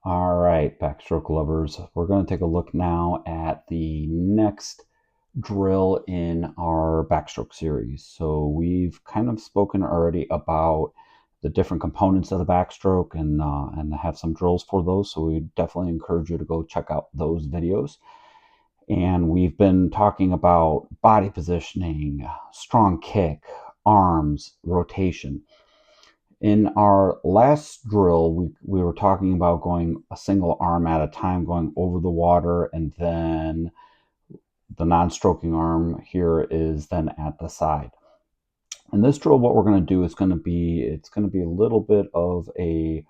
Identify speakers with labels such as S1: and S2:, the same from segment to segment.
S1: All right, backstroke lovers, we're going to take a look now at the next drill in our backstroke series. So we've kind of spoken already about the different components of the backstroke and have some drills for those. So we definitely encourage you to go check out those videos. And we've been talking about body positioning, strong kick, arms, rotation. In our last drill, we were talking about going a single arm at a time, going over the water, and then the non-stroking arm here is then at the side. In this drill, what we're going to do is it's going to be a little bit of a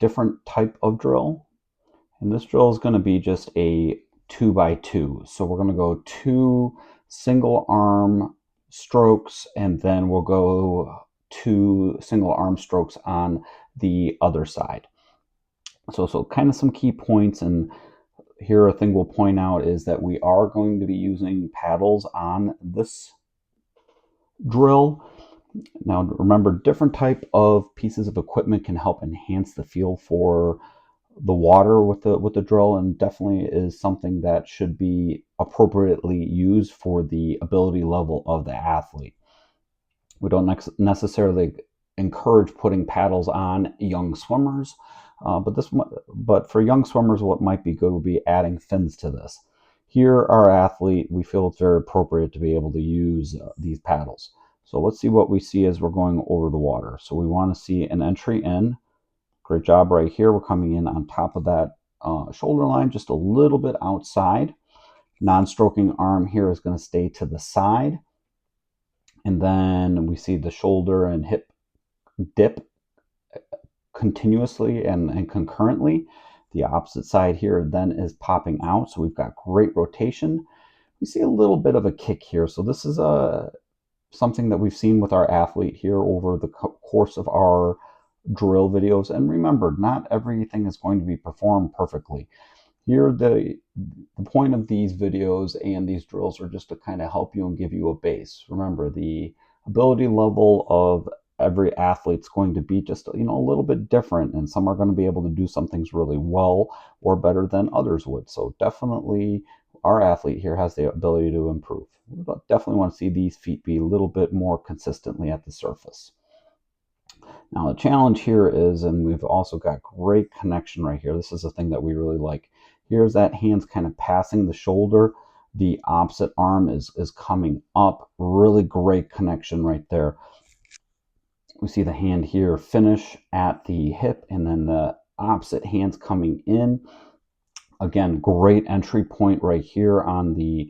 S1: different type of drill. And this drill is going to be just a 2x2. So we're going to go 2 single arm strokes, and then we'll go 2 single arm strokes on the other side. So kind of some key points, and here a thing we'll point out is that we are going to be using paddles on this drill. Now remember, different type of pieces of equipment can help enhance the feel for the water with the drill, and definitely is something that should be appropriately used for the ability level of the athlete. We don't necessarily encourage putting paddles on young swimmers, but for young swimmers, what might be good would be adding fins to this. Here, our athlete, we feel it's very appropriate to be able to use these paddles. So let's see what we see as we're going over the water. So we want to see an entry in. Great job right here. We're coming in on top of that shoulder line, just a little bit outside. Non-stroking arm here is going to stay to the side. And then we see the shoulder and hip dip continuously and concurrently. The opposite side here then is popping out. So we've got great rotation. We see a little bit of a kick here. So this is something that we've seen with our athlete here over the course of our drill videos. And remember, not everything is going to be performed perfectly. Here, the point of these videos and these drills are just to kind of help you and give you a base. Remember, the ability level of every athlete's going to be just a little bit different, and some are going to be able to do some things really well or better than others would. So definitely our athlete here has the ability to improve. We definitely want to see these feet be a little bit more consistently at the surface. Now the challenge here is, and we've also got great connection right here. This is a thing that we really like. Here's that hand's kind of passing the shoulder. The opposite arm is coming up. Really great connection right there. We see the hand here finish at the hip, and then the opposite hand's coming in. Again, great entry point right here on the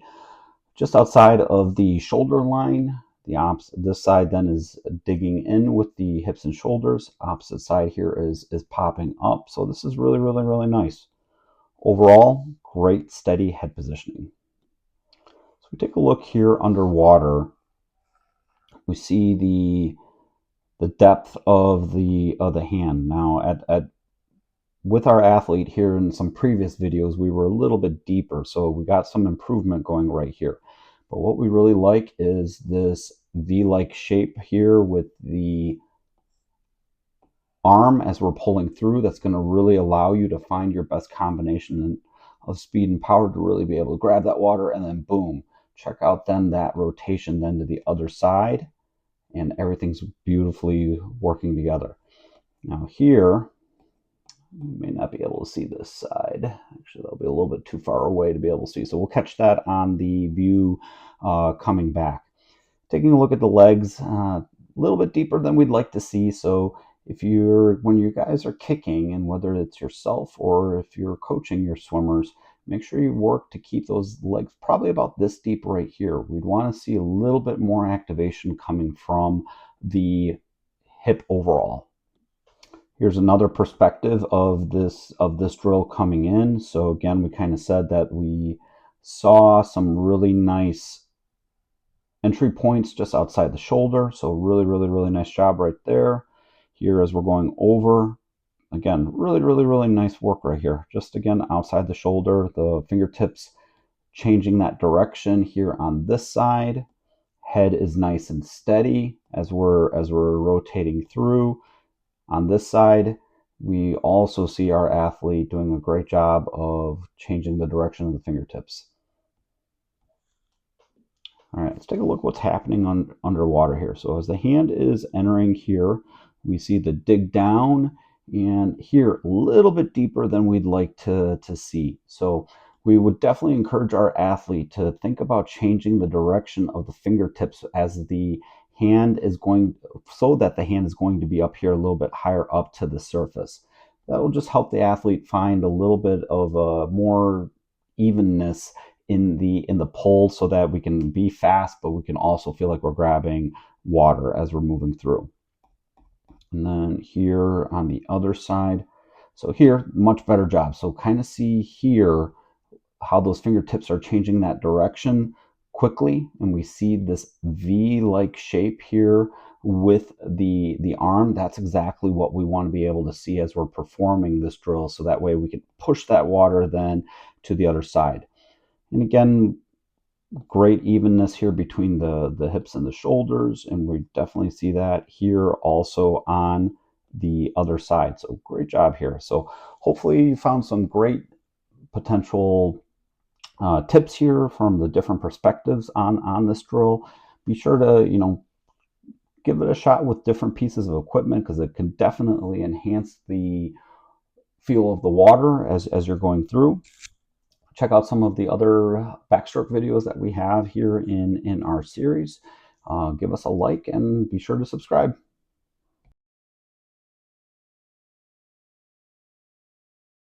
S1: just outside of the shoulder line. The opposite, this side then is digging in with the hips and shoulders. Opposite side here is popping up. So this is really, really, really nice. Overall, great steady head positioning. So we take a look here underwater. We see the depth of the hand. Now with our athlete here in some previous videos, we were a little bit deeper, so we got some improvement going right here. But what we really like is this V-like shape here with the arm as we're pulling through. That's going to really allow you to find your best combination of speed and power to really be able to grab that water, and then boom, check out then that rotation then to the other side, and everything's beautifully working together. Now here, you may not be able to see this side. Actually, that'll be a little bit too far away to be able to see. So we'll catch that on the view coming back. Taking a look at the legs, a little bit deeper than we'd like to see. So when you guys are kicking, and whether it's yourself or if you're coaching your swimmers, make sure you work to keep those legs probably about this deep right here. We'd want to see a little bit more activation coming from the hip overall. Here's another perspective of this drill coming in. So again, we kind of said that we saw some really nice entry points just outside the shoulder. So really, really, really nice job right there. Here as we're going over, again, really, really, really nice work right here. Just again, outside the shoulder, the fingertips changing that direction here on this side. Head is nice and steady as we're rotating through. On this side, we also see our athlete doing a great job of changing the direction of the fingertips. All right, let's take a look what's happening underwater here. So as the hand is entering here, we see the dig down, and here a little bit deeper than we'd like to see. So we would definitely encourage our athlete to think about changing the direction of the fingertips as the hand is going, so that the hand is going to be up here a little bit higher up to the surface. That will just help the athlete find a little bit of a more evenness in the pull, so that we can be fast, but we can also feel like we're grabbing water as we're moving through. And then here on the other side, so here, much better job. So kind of see here how those fingertips are changing that direction quickly, and we see this V-like shape here with the arm. That's exactly what we want to be able to see as we're performing this drill, so that way we can push that water then to the other side. And again, great evenness here between the hips and the shoulders, and we definitely see that here also on the other side. So great job here. So hopefully you found some great potential tips here from the different perspectives on this drill. Be sure to give it a shot with different pieces of equipment, because it can definitely enhance the feel of the water as you're going through. Check out some of the other backstroke videos that we have here in our series. Give us a like and be sure to subscribe.